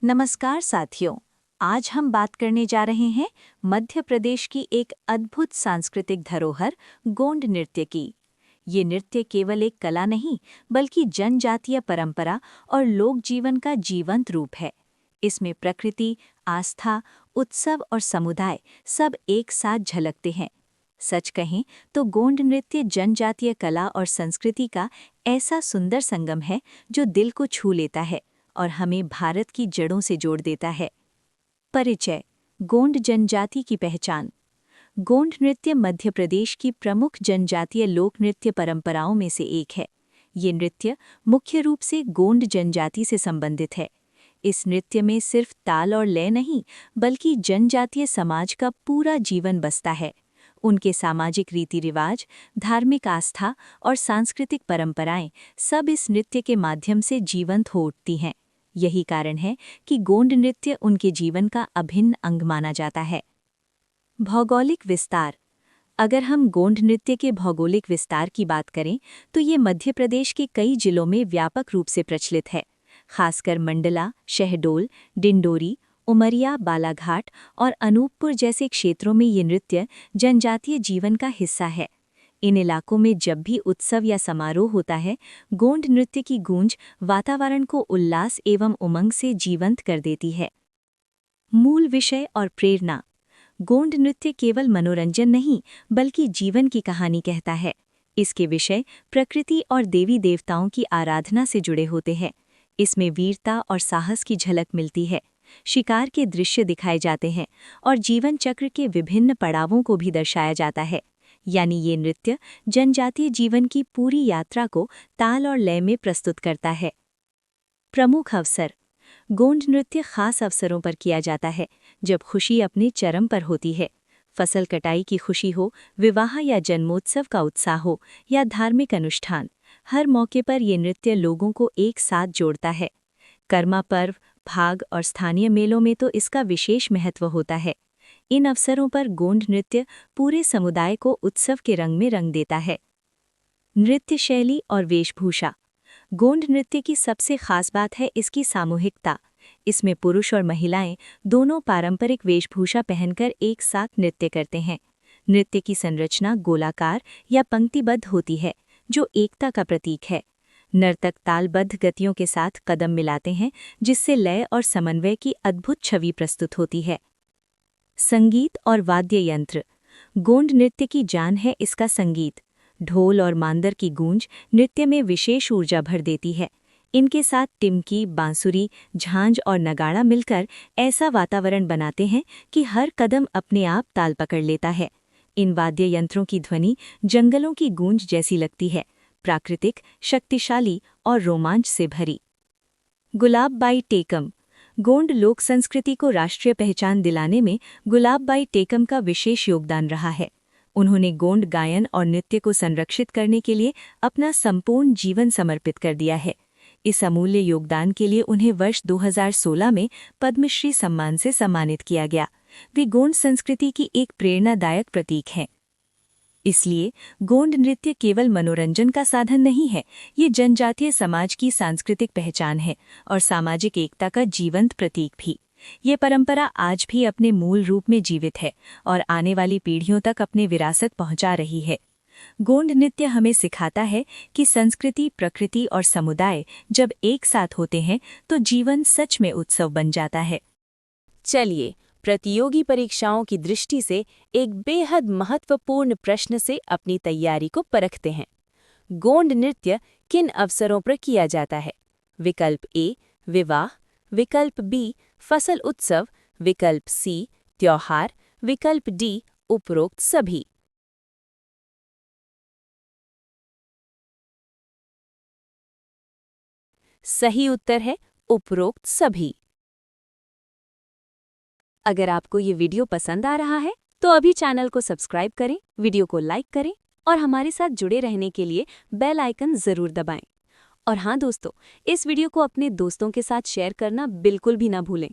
नमस्कार साथियों। आज हम बात करने जा रहे हैं मध्य प्रदेश की एक अद्भुत सांस्कृतिक धरोहर गोंड नृत्य की। ये नृत्य केवल एक कला नहीं बल्कि जनजातीय परंपरा और लोक जीवन का जीवंत रूप है। इसमें प्रकृति, आस्था, उत्सव और समुदाय सब एक साथ झलकते हैं। सच कहें तो गोंड नृत्य जनजातीय कला और संस्कृति का ऐसा सुंदर संगम है जो दिल को छू लेता है और हमें भारत की जड़ों से जोड़ देता है। परिचय: गोंड जनजाति की पहचान। गोंड नृत्य मध्य प्रदेश की प्रमुख जनजातीय लोक नृत्य परंपराओं में से एक है। ये नृत्य मुख्य रूप से गोंड जनजाति से संबंधित है। इस नृत्य में सिर्फ ताल और लय नहीं बल्कि जनजातीय समाज का पूरा जीवन बसता है। उनके सामाजिक रीति रिवाज, धार्मिक आस्था और सांस्कृतिक परंपराएं सब इस नृत्य के माध्यम से जीवंत हो उठती हैं। यही कारण है कि गोंड नृत्य उनके जीवन का अभिन्न अंग माना जाता है। भौगोलिक विस्तार: अगर हम गोंड नृत्य के भौगोलिक विस्तार की बात करें तो ये मध्य प्रदेश के कई जिलों में व्यापक रूप से प्रचलित है। खासकर मंडला, शहडोल, डिंडोरी, उमरिया, बालाघाट और अनूपपुर जैसे क्षेत्रों में ये नृत्य जनजातीय जीवन का हिस्सा है। इन इलाकों में जब भी उत्सव या समारोह होता है, गोंड नृत्य की गूंज वातावरण को उल्लास एवं उमंग से जीवंत कर देती है। मूल विषय और प्रेरणा: गोंड नृत्य केवल मनोरंजन नहीं बल्कि जीवन की कहानी कहता है। इसके विषय प्रकृति और देवी देवताओं की आराधना से जुड़े होते हैं। इसमें वीरता और साहस की झलक मिलती है। शिकार के दृश्य दिखाए जाते हैं और जीवन चक्र के विभिन्न पड़ावों को भी दर्शाया जाता है। यानी ये नृत्य जनजातीय जीवन की पूरी यात्रा को ताल और लय में प्रस्तुत करता है। प्रमुख अवसर: गोंड नृत्य खास अवसरों पर किया जाता है जब खुशी अपने चरम पर होती है। फसल कटाई की खुशी हो, विवाह या जन्मोत्सव का उत्साह हो या धार्मिक अनुष्ठान, हर मौके पर ये नृत्य लोगों को एक साथ जोड़ता है। कर्मा पर्व, भाग और स्थानीय मेलों में तो इसका विशेष महत्व होता है। इन अवसरों पर गोंड नृत्य पूरे समुदाय को उत्सव के रंग में रंग देता है। नृत्य शैली और वेशभूषा: गोंड नृत्य की सबसे खास बात है इसकी सामूहिकता। इसमें पुरुष और महिलाएं दोनों पारंपरिक वेशभूषा पहनकर एक साथ नृत्य करते हैं। नृत्य की संरचना गोलाकार या पंक्तिबद्ध होती है, जो एकता का प्रतीक है। नर्तक तालबद्ध गतियों के साथ कदम मिलाते हैं, जिससे लय और समन्वय की अद्भुत छवि प्रस्तुत होती है। संगीत और वाद्य यंत्र: गोंड नृत्य की जान है इसका संगीत। ढोल और मांदर की गूंज नृत्य में विशेष ऊर्जा भर देती है। इनके साथ टिमकी, बांसुरी, झांझ और नगाड़ा मिलकर ऐसा वातावरण बनाते हैं कि हर कदम अपने आप ताल पकड़ लेता है। इन वाद्य यंत्रों की ध्वनि जंगलों की गूंज जैसी लगती है, प्राकृतिक, शक्तिशाली और रोमांच से भरी। गुलाबबाई टेकम: गोंड लोक संस्कृति को राष्ट्रीय पहचान दिलाने में गुलाबबाई टेकम का विशेष योगदान रहा है। उन्होंने गोंड गायन और नृत्य को संरक्षित करने के लिए अपना संपूर्ण जीवन समर्पित कर दिया है। इस अमूल्य योगदान के लिए उन्हें वर्ष 2016 में पद्मश्री सम्मान से सम्मानित किया गया। वे गोंड संस्कृति की एक प्रेरणादायक प्रतीक हैं। इसलिए गोंड नृत्य केवल मनोरंजन का साधन नहीं है, ये जनजातीय समाज की सांस्कृतिक पहचान है और सामाजिक एकता का जीवंत प्रतीक भी। ये परंपरा आज भी अपने मूल रूप में जीवित है और आने वाली पीढ़ियों तक अपने विरासत पहुंचा रही है। गोंड नृत्य हमें सिखाता है कि संस्कृति, प्रकृति और समुदाय जब एक साथ होते हैं तो जीवन सच में उत्सव बन जाता है। चलिए, प्रतियोगी परीक्षाओं की दृष्टि से एक बेहद महत्वपूर्ण प्रश्न से अपनी तैयारी को परखते हैं। गोंड नृत्य किन अवसरों पर किया जाता है? विकल्प ए विवाह, विकल्प बी फसल उत्सव, विकल्प सी त्योहार, विकल्प डी उपरोक्त सभी। सही उत्तर है उपरोक्त सभी। अगर आपको ये वीडियो पसंद आ रहा है तो अभी चैनल को सब्सक्राइब करें, वीडियो को लाइक करें और हमारे साथ जुड़े रहने के लिए बेल आइकन जरूर दबाएं। और हाँ दोस्तों, इस वीडियो को अपने दोस्तों के साथ शेयर करना बिल्कुल भी ना भूलें।